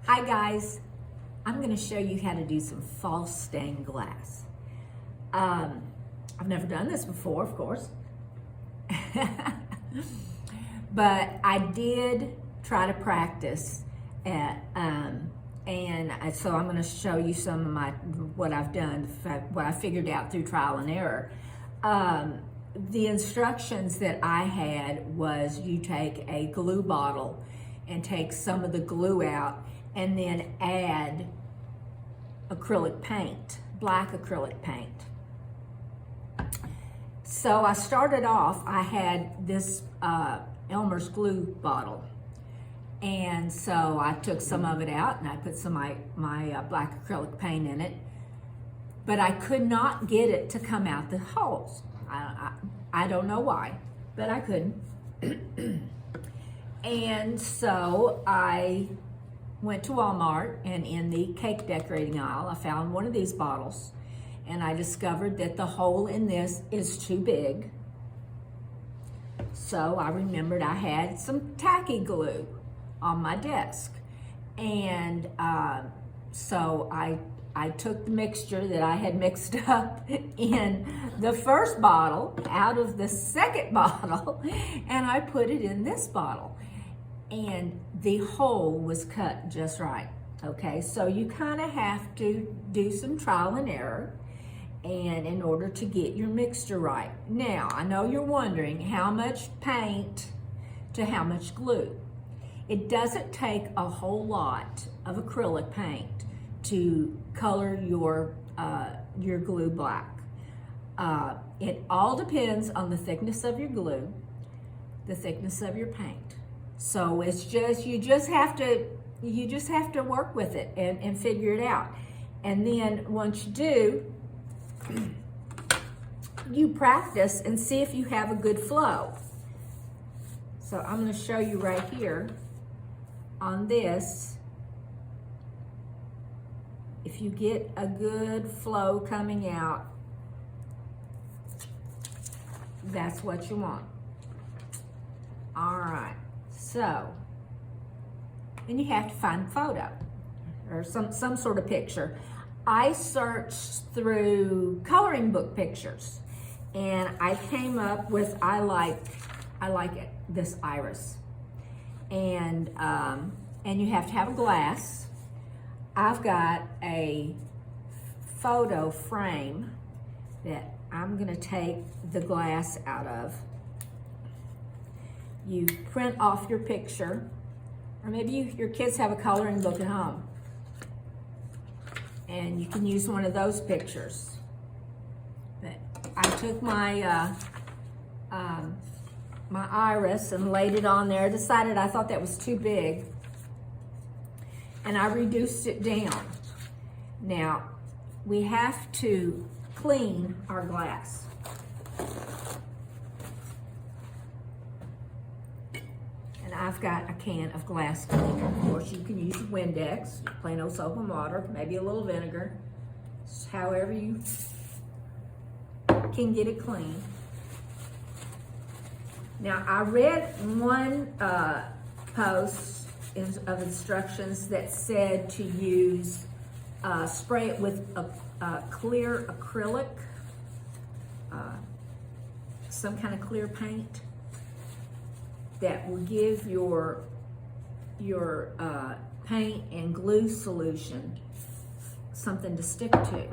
Hi guys, I'm going to show you how to do some false stained glass. I've never done this before, of course, but I did try to practice at, so I'm going to show you some of what I've done, what I figured out through trial and error. The instructions that I had was you take a glue bottle and take some of the glue out and then add acrylic paint, black acrylic paint. So I started off, I had this Elmer's glue bottle. And so I took some of it out and I put some of my black acrylic paint in it. But I could not get it to come out the holes. I don't know why, but I couldn't. And so I went to Walmart, and in the cake decorating aisle, I found one of these bottles, and I discovered that the hole in this is too big. So I remembered I had some tacky glue on my desk. And so I took the mixture that I had mixed up in the first bottle out of the second bottle, and I put it in this bottle. And the hole was cut just right, okay? So you kind of have to do some trial and error and in order to get your mixture right. Now, I know you're wondering how much paint to how much glue. It doesn't take a whole lot of acrylic paint to color your glue black. It all depends on the thickness of your glue, the thickness of your paint. So it's just, you just have to work with it and figure it out. And then once you do, you practice and see if you have a good flow. So I'm going to show you right here on this. If you get a good flow coming out, that's what you want. All right. So, and you have to find a photo or some sort of picture. I searched through coloring book pictures, and I came up with I like it, this iris, and you have to have a glass. I've got a photo frame that I'm going to take the glass out of. You print off your picture, or maybe your kids have a coloring book at home, and you can use one of those pictures. But I took my my iris and laid it on there. Decided I thought that was too big, and I reduced it down. Now we have to clean our glass. I've got a can of glass cleaner. Of course, you can use Windex, plain old soap and water, maybe a little vinegar, however you can get it clean. Now, I read one post of instructions that said to use, spray it with a clear acrylic, some kind of clear paint that will give your paint and glue solution something to stick to.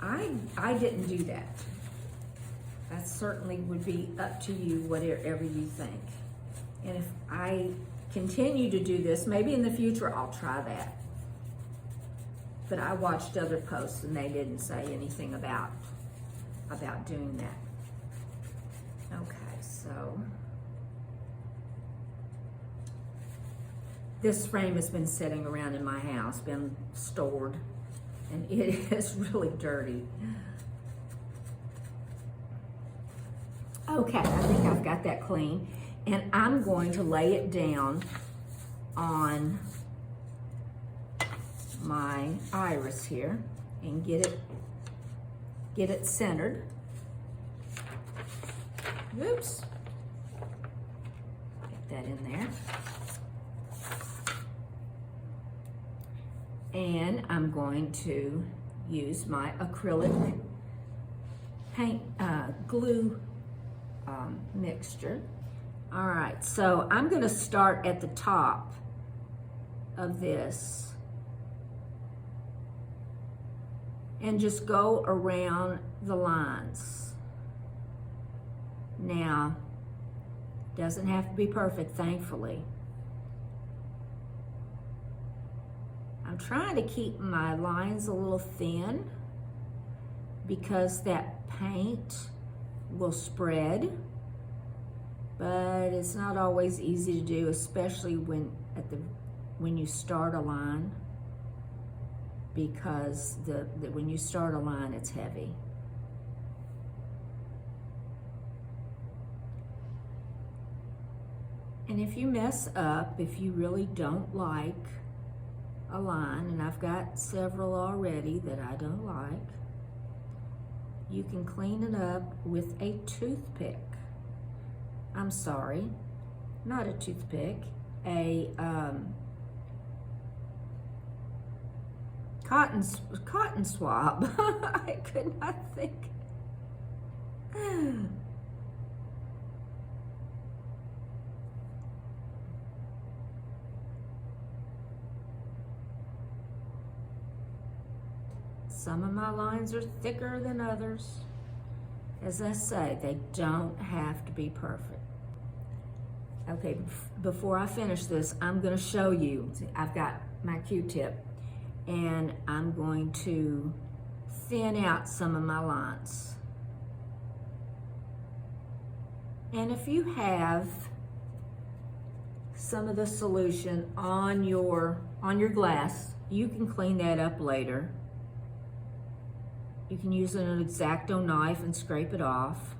I didn't do that. That certainly would be up to you, whatever you think. And if I continue to do this, maybe in the future I'll try that. But I watched other posts and they didn't say anything about doing that. Okay, so this frame has been sitting around in my house, been stored, and it is really dirty. Okay, I think I've got that clean, and I'm going to lay it down on my iris here and get it centered. Oops. Get that in there. And I'm going to use my acrylic paint glue mixture. All right, so I'm going to start at the top of this and just go around the lines. Now, doesn't have to be perfect, thankfully. I'm trying to keep my lines a little thin because that paint will spread, but it's not always easy to do, especially when you start a line, because when you start a line, it's heavy. And if you mess up, if you really don't like a line, and I've got several already that I don't like, you can clean it up with a toothpick. I'm sorry, not a toothpick, a cotton swab. I could not think. Some of my lines are thicker than others. As I say, they don't have to be perfect. Okay, before I finish this, I'm going to show you. I've got my Q-tip, and I'm going to thin out some of my lines. And if you have some of the solution on your glass, you can clean that up later. You can use an X-Acto knife and scrape it off.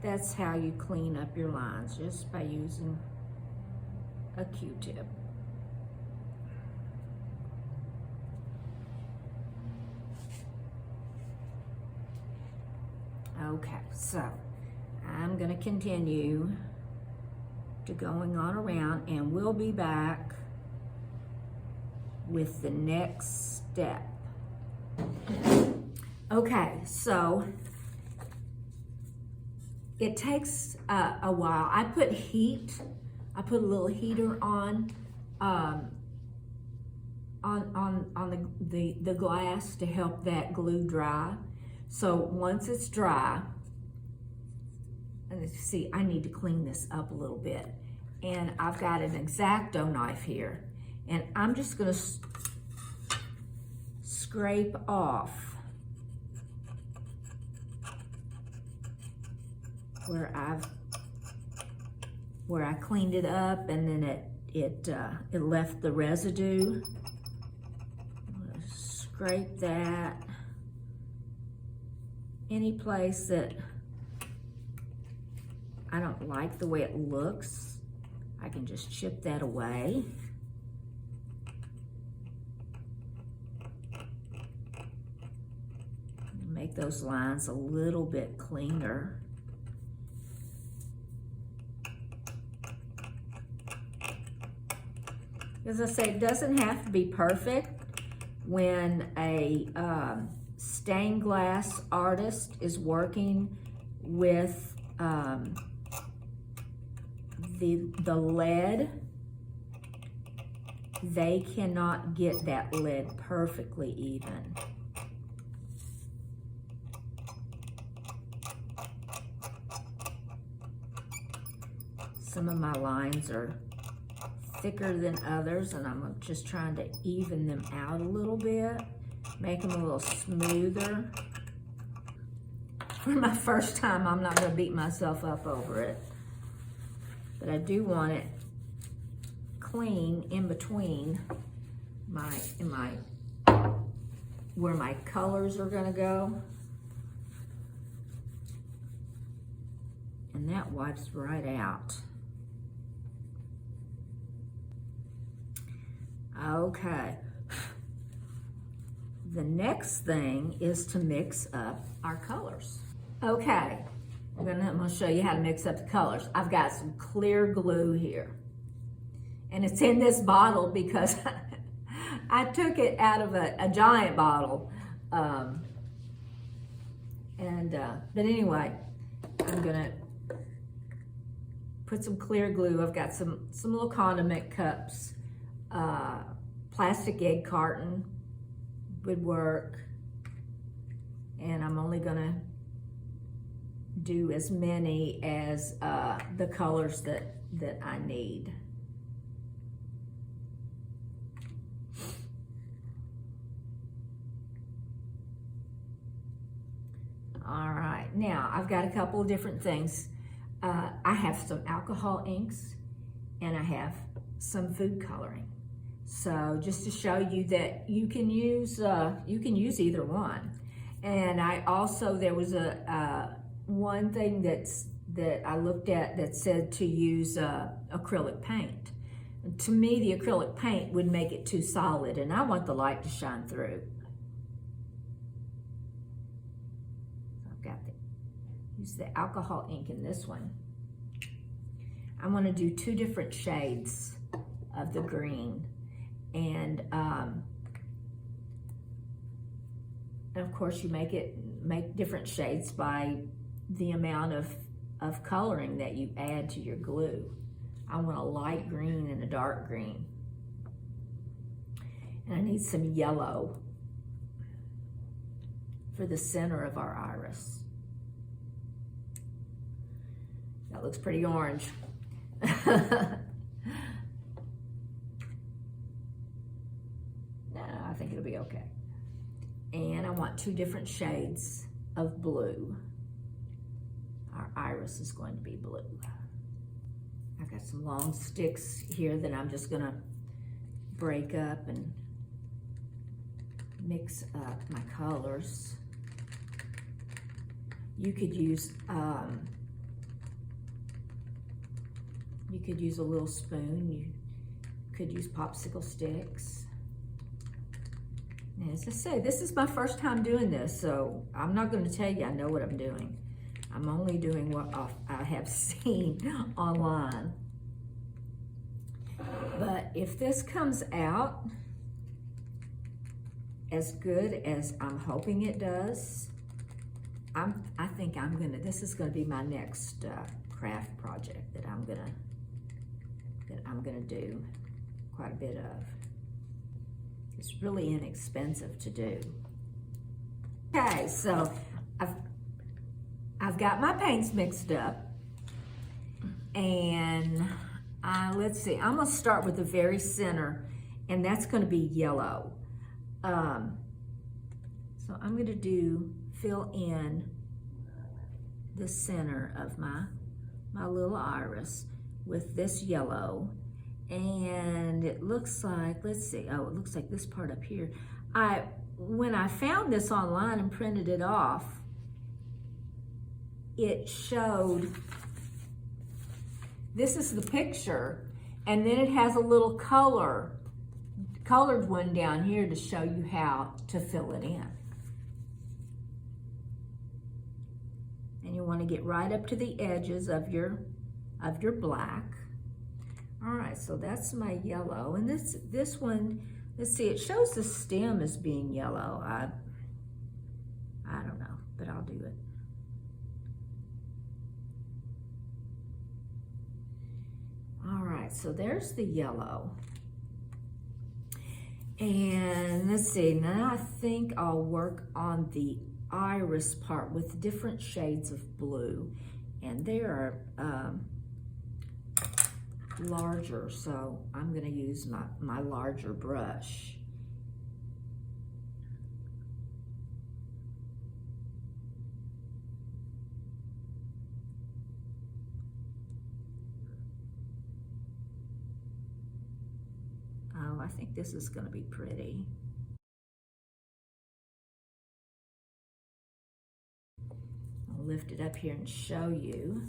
That's how you clean up your lines, just by using a Q-tip. Okay, so I'm going to continue to going on around, and we'll be back with the next step. Okay, so it takes a while. I put a little heater on the glass to help that glue dry. So once it's dry, and see, I need to clean this up a little bit. And I've got an X-Acto knife here, and I'm just gonna scrape off where I cleaned it up, and then it left the residue. I'm gonna scrape that. Any place that I don't like the way it looks, I can just chip that away. Make those lines a little bit cleaner. As I say, it doesn't have to be perfect. When a stained glass artist is working with the lead, they cannot get that lead perfectly even. Some of my lines are thicker than others, and I'm just trying to even them out a little bit, make them a little smoother. For my first time, I'm not going to beat myself up over it, but I do want it clean in between where my colors are going to go, and that wipes right out. Okay, the next thing is to mix up our colors. Okay, I'm gonna show you how to mix up the colors. I've got some clear glue here. And it's in this bottle because I took it out of a giant bottle. But anyway, I'm gonna put some clear glue. I've got some little condiment cups, plastic egg carton would work. And I'm only gonna do as many as the colors that I need. All right, now I've got a couple of different things. I have some alcohol inks and I have some food coloring. So just to show you that you can use either one. And I also, there was one thing that I looked at that said to use acrylic paint. To me, the acrylic paint would make it too solid, and I want the light to shine through. Use the alcohol ink in this one. I want to do 2 different shades of the green, and of course you make different shades by the amount of coloring that you add to your glue. I want a light green and a dark green, and I need some yellow for the center of our iris. That looks pretty orange. No, I think it'll be okay. And I want 2 different shades of blue. Our iris is going to be blue. I've got some long sticks here that I'm just gonna break up and mix up my colors. You could use a little spoon. You could use popsicle sticks. And as I say, this is my first time doing this, so I'm not going to tell you I know what I'm doing. I'm only doing what I have seen online. But if this comes out as good as I'm hoping it does, I think this is gonna be my next craft project that I'm gonna do quite a bit of. It's really inexpensive to do. Okay, so I've got my paints mixed up, and let's see, I'm gonna start with the very center, and that's gonna be yellow. So I'm gonna fill in the center of my little iris with this yellow. And it looks like, let's see, oh, it looks like this part up here. When I found this online and printed it off, it showed, this is the picture, and then it has a little colored one down here to show you how to fill it in. And you want to get right up to the edges of your black. All right, so that's my yellow, and this one, let's see, it shows the stem as being yellow. I don't know, but I'll do it. All right, so there's the yellow. And let's see, now I think I'll work on the iris part with different shades of blue. And they are larger, so I'm gonna use my larger brush. Oh, I think this is gonna be pretty. I'll lift it up here and show you.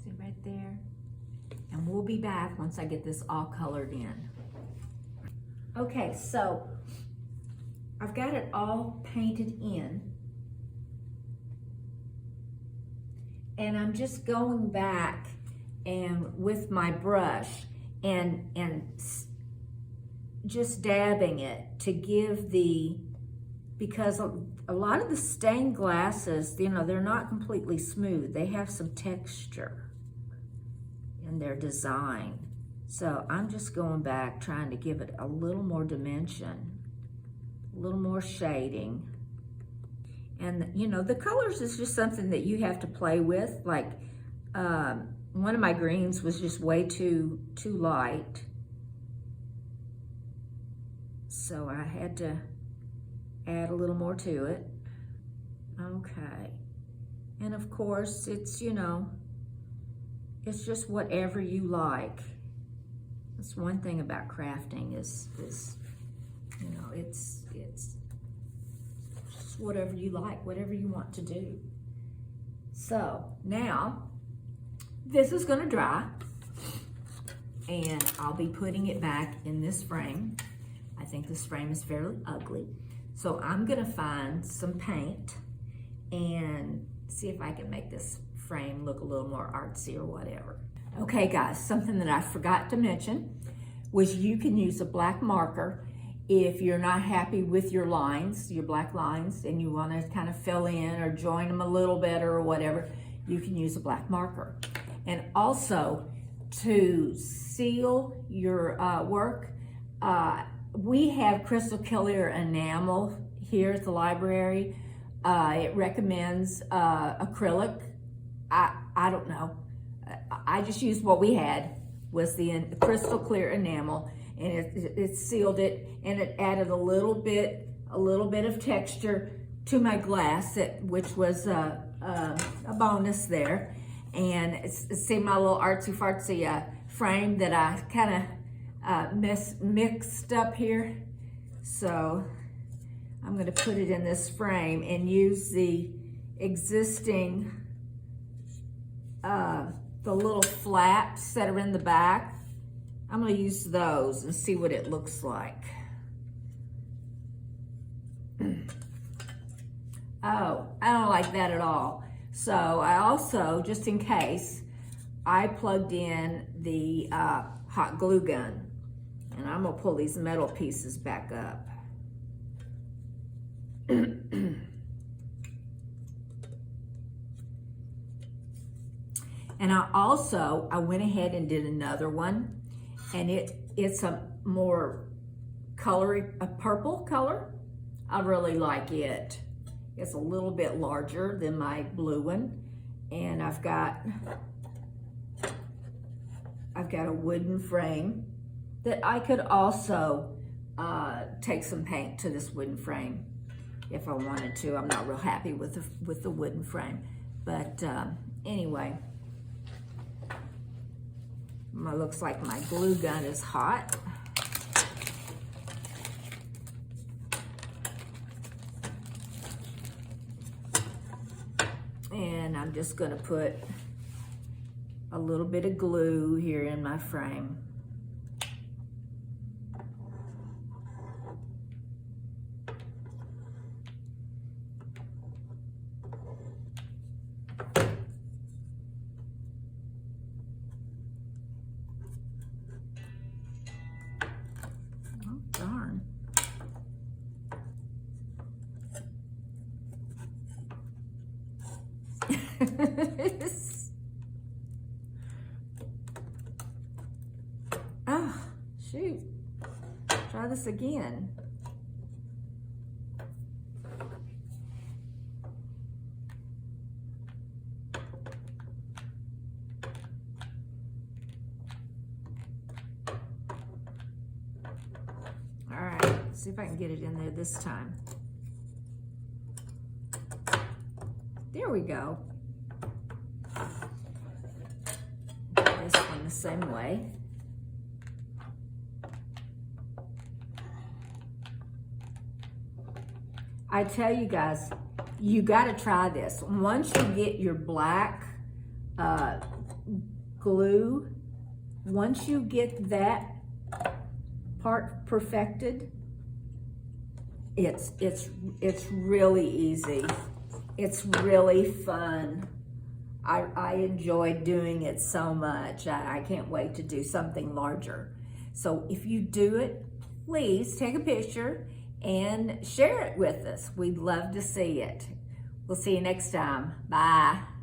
See right there? And we'll be back once I get this all colored in. Okay, so I've got it all painted in. And I'm just going back and with my brush and just dabbing it to give because a lot of the stained glasses, you know, they're not completely smooth. They have some texture in their design. So I'm just going back, trying to give it a little more dimension, a little more shading. And you know, the colors is just something that you have to play with. Like one of my greens was just way too light. So I had to add a little more to it. Okay. And of course, it's, you know, it's just whatever you like. That's one thing about crafting is you know, it's just whatever you like, whatever you want to do. So now this is going to dry and I'll be putting it back in this frame. I think this frame is fairly ugly. So I'm going to find some paint and see if I can make this frame look a little more artsy or whatever. Okay guys, something that I forgot to mention was you can use a black marker if you're not happy with your lines, your black lines, and you want to kind of fill in or join them a little better or whatever, you can use a black marker. And also to seal your work, we have crystal clear enamel here at the library. It recommends acrylic. I don't know. I just used what we had, was the crystal clear enamel, and it sealed it, and it added a little bit of texture to my glass, which was a bonus there. And see my little artsy fartsy frame that I kind of mixed up here. So I'm going to put it in this frame and use the existing the little flaps that are in the back. I'm going to use those and see what it looks like. Oh, I don't like that at all. So I also, just in case, I plugged in the hot glue gun, and I'm going to pull these metal pieces back up. And I went ahead and did another one, and it's a more colory, a purple color. I really like it. It's a little bit larger than my blue one, and I've got a wooden frame that I could also take some paint to this wooden frame if I wanted to. I'm not real happy with the wooden frame, but anyway. It looks like my glue gun is hot. And I'm just going to put a little bit of glue here in my frame. Darn. Oh, shoot. Try this again. All right, see if I can get it in there this time. There we go. This one the same way. I tell you guys, you got to try this. Once you get your black glue, once you get that, part perfected. It's really easy. It's really fun. I enjoy doing it so much. I can't wait to do something larger. So if you do it, please take a picture and share it with us. We'd love to see it. We'll see you next time. Bye.